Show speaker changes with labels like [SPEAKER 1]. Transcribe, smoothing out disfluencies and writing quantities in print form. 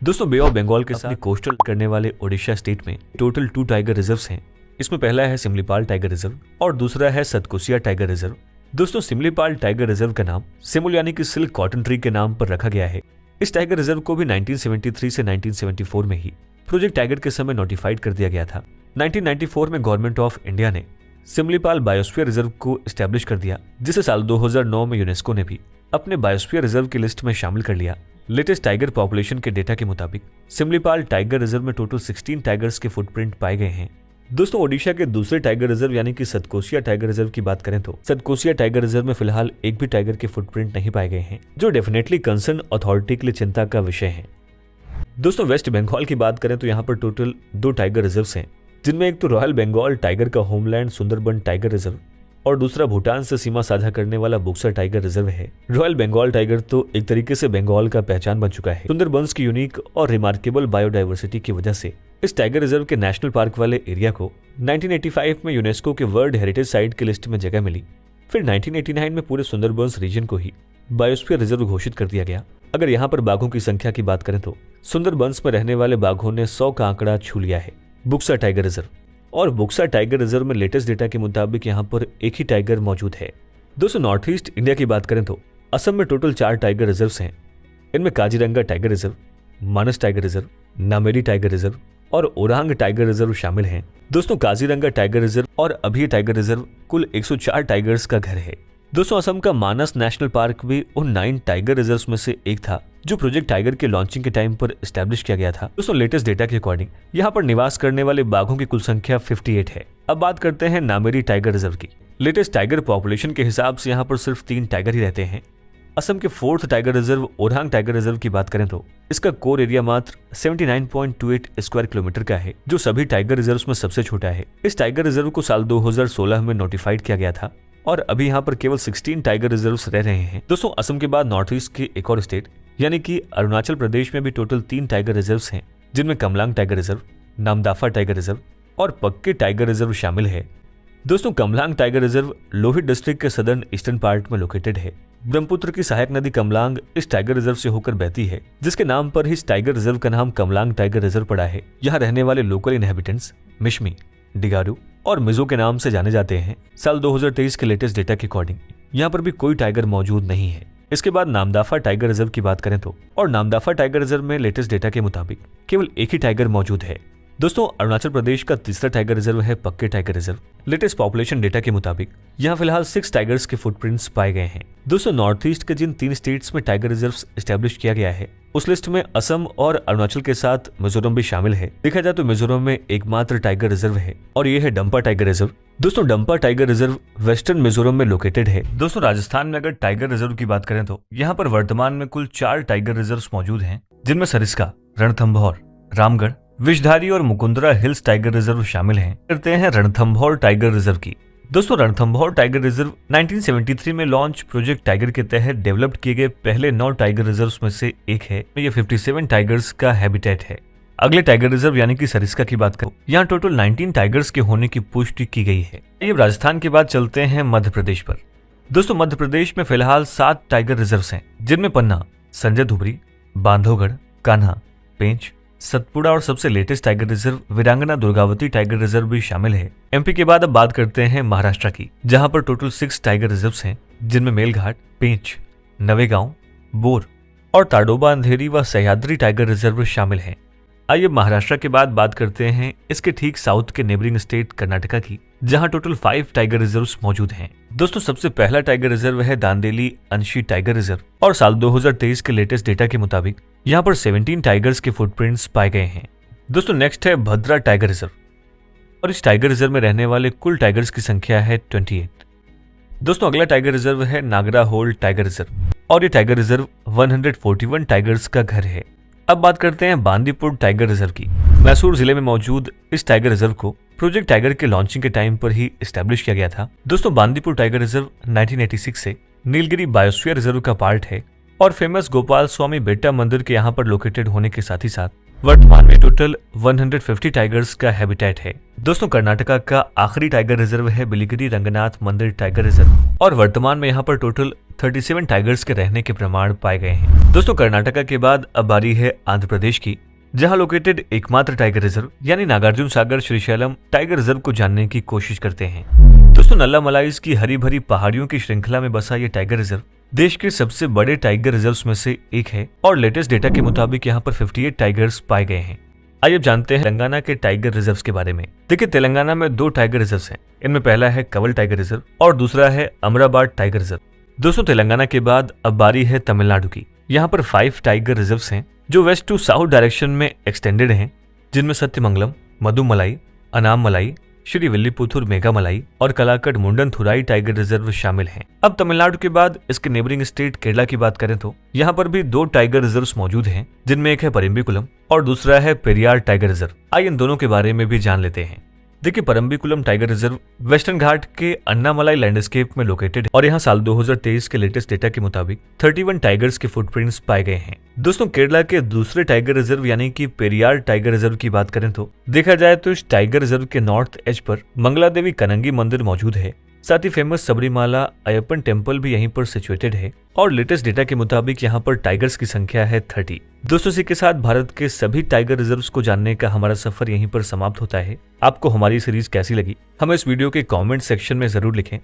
[SPEAKER 1] दोस्तों, बे ऑफ बंगाल के साथ कोस्टल करने वाले ओडिशा स्टेट में टोटल 2 टाइगर रिजर्व्स हैं। इसमें पहला है सिमलीपाल टाइगर रिजर्व और दूसरा है सतकोसिया टाइगर रिजर्व। दोस्तों, सिमलीपाल टाइगर रिजर्व का नाम सिमुल यानी कि सिल्क कॉटन ट्री के नाम पर रखा गया है। इस टाइगर रिजर्व को भी 1973 से 1974 में ही प्रोजेक्ट टाइगर के समय नोटिफाइड कर दिया गया था। 1994 में गवर्नमेंट ऑफ इंडिया ने सिमलीपाल बायोस्फीयर रिजर्व को एस्टैब्लिश कर दिया, जिसे साल 2009 में यूनेस्को ने भी अपने बायोस्फीयर रिजर्व की लिस्ट में शामिल कर लिया। लेटेस्ट टाइगर पॉपुलेशन के डेटा के मुताबिक सिमलीपाल टाइगर रिजर्व में टोटल 16 टाइगर्स के फुटप्रिंट पाए गए हैं। दोस्तों, ओडिशा के दूसरे टाइगर रिजर्व यानी कि सतकोसिया टाइगर रिजर्व की बात करें तो सतकोसिया टाइगर रिजर्व में फिलहाल एक भी टाइगर के फुटप्रिंट नहीं पाए गए हैं, जो डेफिनेटली कंसर्न अथॉरिटी के लिए चिंता का विषय है। दोस्तों, वेस्ट बंगाल की बात करें तो यहाँ पर टोटल 2 टाइगर रिजर्व्स हैं, जिनमें एक तो रॉयल बंगाल टाइगर का होमलैंड सुंदरबन टाइगर रिजर्व और दूसरा भूटान से सीमा साझा करने वाला बुक्सर टाइगर रिजर्व है। रॉयल बंगाल टाइगर तो एक तरीके से बंगाल का पहचान बन चुका है। सुंदरबंस की यूनिक और रिमार्केबल बायोडाइवर्सिटी की वजह से इस टाइगर रिजर्व के नेशनल पार्क वाले एरिया को 1985 में यूनेस्को के वर्ल्ड हेरिटेज साइट की लिस्ट में जगह मिली। फिर 1989 में पूरे सुंदरबंस रीजन को ही बायोस्फीयर रिजर्व घोषित कर दिया गया। अगर यहाँ पर बाघों की संख्या की बात करें तो सुंदरबंस में रहने वाले बाघों ने 100 का आंकड़ा छू लिया है। बुक्सर टाइगर रिजर्व और बुक्सर टाइगर रिजर्व में लेटेस्ट डेटा के मुताबिक यहाँ पर एक ही टाइगर मौजूद है। दोस्तों, नॉर्थ ईस्ट इंडिया की बात करें तो असम में टोटल 4 टाइगर रिजर्व्स हैं। इनमें Kaziranga tiger reserve, Manas tiger reserve, Nameri tiger reserve और ओरांग टाइगर रिजर्व शामिल हैं। दोस्तों, काजीरंगा टाइगर रिजर्व और अभी टाइगर रिजर्व कुल 104 टाइगर्स का घर है। दोस्तों, असम का मानस नेशनल पार्क भी उन 9 टाइगर रिजर्व्स में से एक था जो प्रोजेक्ट टाइगर के लॉन्चिंग के टाइम पर एस्टैब्लिश किया गया था। दोस्तों, लेटेस्ट डेटा के अकॉर्डिंग यहाँ पर निवास करने वाले बाघों की कुल संख्या 58 है। अब बात करते हैं नामेरी टाइगर रिजर्व की। लेटेस्ट टाइगर पॉपुलेशन के हिसाब से यहाँ पर सिर्फ 3 टाइगर ही रहते हैं। असम के 4th tiger reserve Orang tiger reserve की बात करें तो इसका कोर एरिया मात्र 79.28 स्क्वायर किलोमीटर का है, जो सभी टाइगर रिजर्व्स में सबसे छोटा है। इस टाइगर रिजर्व को साल 2016 में नोटिफाइड किया गया था और अभी यहाँ पर केवल 16 टाइगर रिजर्व्स रह रहे हैं। दोस्तों, असम के बाद नॉर्थ ईस्ट के एक और स्टेट यानी कि अरुणाचल प्रदेश में भी टोटल 3 टाइगर रिजर्व्स हैं, जिनमें Kamalang tiger reserve, Namdapha tiger reserve और पक्के टाइगर रिजर्व शामिल है। दोस्तों, Kamalang tiger reserve Lohit district के सदर्न ईस्टर्न पार्ट में लोकेटेड है। ब्रह्मपुत्र की सहायक नदी कमलांग इस टाइगर रिजर्व से होकर बहती है, जिसके नाम पर ही इस टाइगर रिजर्व का नाम कमलांग टाइगर रिजर्व पड़ा है। यहाँ रहने वाले लोकल इनहेबिटेंट्स मिशमी, डिगारू और मिजो के नाम से जाने जाते हैं। साल 2023 के लेटेस्ट डेटा के अकॉर्डिंग यहाँ पर भी कोई टाइगर मौजूद नहीं है। इसके बाद नामदाफा टाइगर रिजर्व की बात करें तो और नामदाफा टाइगर रिजर्व में लेटेस्ट डेटा के मुताबिक केवल एक ही टाइगर मौजूद है। दोस्तों, अरुणाचल प्रदेश का तीसरा टाइगर रिजर्व है पक्के tiger reserve. Latest population data के मुताबिक यहाँ फिलहाल 6 टाइगर्स के फुटप्रिंट्स पाए गए हैं। दोस्तों, नॉर्थ ईस्ट के जिन 3 स्टेट्स में टाइगर रिजर्व एस्टैब्लिश किया गया है उस लिस्ट में असम और अरुणाचल के साथ मिजोरम भी शामिल है। देखा जाए तो मिजोरम में एकमात्र टाइगर रिजर्व है और ये है डंपा टाइगर रिजर्व। दोस्तों, Dampa tiger reserve western Mizoram में लोकेटेड है। दोस्तों, राजस्थान में अगर टाइगर रिजर्व की बात करें तो यहाँ पर वर्तमान में कुल 4 टाइगर रिजर्व मौजूद हैं, जिनमें सरिस्का, रणथंभौर, रामगढ़, विषधारी और मुकुंदरा हिल्स टाइगर रिजर्व शामिल हैं। करते हैं रणथंभौर टाइगर रिजर्व की। दोस्तों, रणथंभौर टाइगर रिजर्व 1973 में लॉन्च प्रोजेक्ट टाइगर के तहत डेवलप किए गए पहले 9 टाइगर रिजर्व्स में से एक है। ये 57 टाइगर्स का हैबिटेट है। अगले टाइगर रिजर्व यानी कि सरिस्का की बात करें, यहाँ टोटल 19 टाइगर्स के होने की पुष्टि की गई है। ये राजस्थान के बाद चलते हैं मध्य प्रदेश पर। दोस्तों, मध्य प्रदेश में फिलहाल 7 टाइगर रिजर्व्स हैं, जिनमें पन्ना, संजय धुबरी, बांधवगढ़, कान्हा, पेंच, सतपुड़ा और सबसे लेटेस्ट टाइगर रिजर्व वीरांगना दुर्गावती टाइगर रिजर्व भी शामिल है। एमपी के बाद अब बात करते हैं महाराष्ट्र की, जहां पर टोटल 6 टाइगर रिजर्व्स हैं, जिनमें मेलघाट, पेंच, नवेगांव, बोर और ताडोबा अंधेरी व सह्याद्री टाइगर रिजर्व शामिल हैं। आइए महाराष्ट्र के बाद बात करते हैं इसके ठीक साउथ के नेबरिंग स्टेट कर्नाटका की, जहां टोटल 5 टाइगर रिजर्व्स मौजूद हैं। दोस्तों, सबसे पहला टाइगर रिजर्व है दांदेली अंशी टाइगर रिजर्व और साल 2023 के लेटेस्ट डेटा के मुताबिक यहाँ पर 17 टाइगर्स के फुटप्रिंट्स पाए गए हैं। दोस्तों, नेक्स्ट है भद्रा टाइगर रिजर्व और इस टाइगर रिजर्व में रहने वाले कुल टाइगर्स की संख्या है 28। दोस्तों, अगला टाइगर रिजर्व है नागरा होल टाइगर रिजर्व और ये टाइगर रिजर्व 141 टाइगर्स का घर है। अब बात करते हैं बांदीपुर टाइगर रिजर्व की। मैसूर जिले में मौजूद इस टाइगर रिजर्व को प्रोजेक्ट टाइगर के लॉन्चिंग के टाइम पर ही एस्टैब्लिश किया गया था। दोस्तों, बांदीपुर टाइगर रिजर्व 1986 से नीलगिरी बायोस्फीयर रिजर्व का पार्ट है और फेमस गोपाल स्वामी बेट्टा मंदिर के यहाँ पर लोकेटेड होने के साथ ही साथ वर्तमान में टोटल 150 टाइगर्स का हैबिटेट है। दोस्तों, कर्नाटका का आखिरी टाइगर रिजर्व है बिलिगिरी रंगनाथ मंदिर टाइगर रिजर्व और वर्तमान में यहाँ पर टोटल 37 टाइगर्स के रहने के प्रमाण पाए गए हैं। दोस्तों कर्नाटका के बाद अब बारी है आंध्र प्रदेश की, जहां लोकेटेड एकमात्र टाइगर रिजर्व यानी नागार्जुन सागर श्रीशैलम टाइगर रिजर्व को जानने की कोशिश करते हैं। दोस्तों नल्ला मलाइस की हरी भरी पहाड़ियों की श्रृंखला में बसा ये टाइगर रिजर्व देश के सबसे बड़े टाइगर रिजर्व्स में से एक है और लेटेस्ट डेटा के मुताबिक यहाँ पर 58 टाइगर्स पाए गए हैं। आइए अब जानते हैं तेलंगाना के टाइगर रिजर्व्स के बारे में। देखिए तेलंगाना में 2 टाइगर रिजर्व्स हैं। इनमें पहला है कवल टाइगर रिजर्व और दूसरा है अमराबाद टाइगर रिजर्व। दोस्तों तेलंगाना के बाद अब बारी है तमिलनाडु की। यहाँ पर 5 टाइगर रिजर्व्स हैं जो वेस्ट टू साउथ डायरेक्शन में एक्सटेंडेड हैं, जिनमें सत्यमंगलम, मधुमलाई, अनामलाई, श्री विल्लीपुथुर मेघामलाई और कलाकट मुंडनथुराई टाइगर रिजर्व शामिल हैं। अब तमिलनाडु के बाद इसके नेबरिंग स्टेट केरला की बात करें तो यहाँ पर भी 2 टाइगर रिजर्व्स मौजूद हैं, जिनमें एक है परम्बिकुलम और दूसरा है पेरियार टाइगर रिजर्व। आइए इन दोनों के बारे में भी जान लेते हैं। देखिए परम्बिकुलम टाइगर रिजर्व वेस्टर्न घाट के अन्नामलाई लैंडस्केप में लोकेटेड है और यहाँ साल 2023 के लेटेस्ट डेटा के मुताबिक 31 टाइगर्स के फुटप्रिंट्स पाए गए हैं। दोस्तों केरला के दूसरे टाइगर रिजर्व यानी कि पेरियार टाइगर रिजर्व की बात करें तो देखा जाए तो इस टाइगर रिजर्व के नॉर्थ एज पर मंगला देवी कनंगी मंदिर मौजूद है। साथ ही फेमस सबरीमाला अयप्पन टेम्पल भी यहीं पर सिचुएटेड है और लेटेस्ट डेटा के मुताबिक यहाँ पर टाइगर्स की संख्या है 30। दोस्तों इसी के साथ भारत के सभी टाइगर रिजर्व्स को जानने का हमारा सफर यहीं पर समाप्त होता है। आपको हमारी सीरीज कैसी लगी हमें इस वीडियो के कमेंट सेक्शन में जरूर लिखें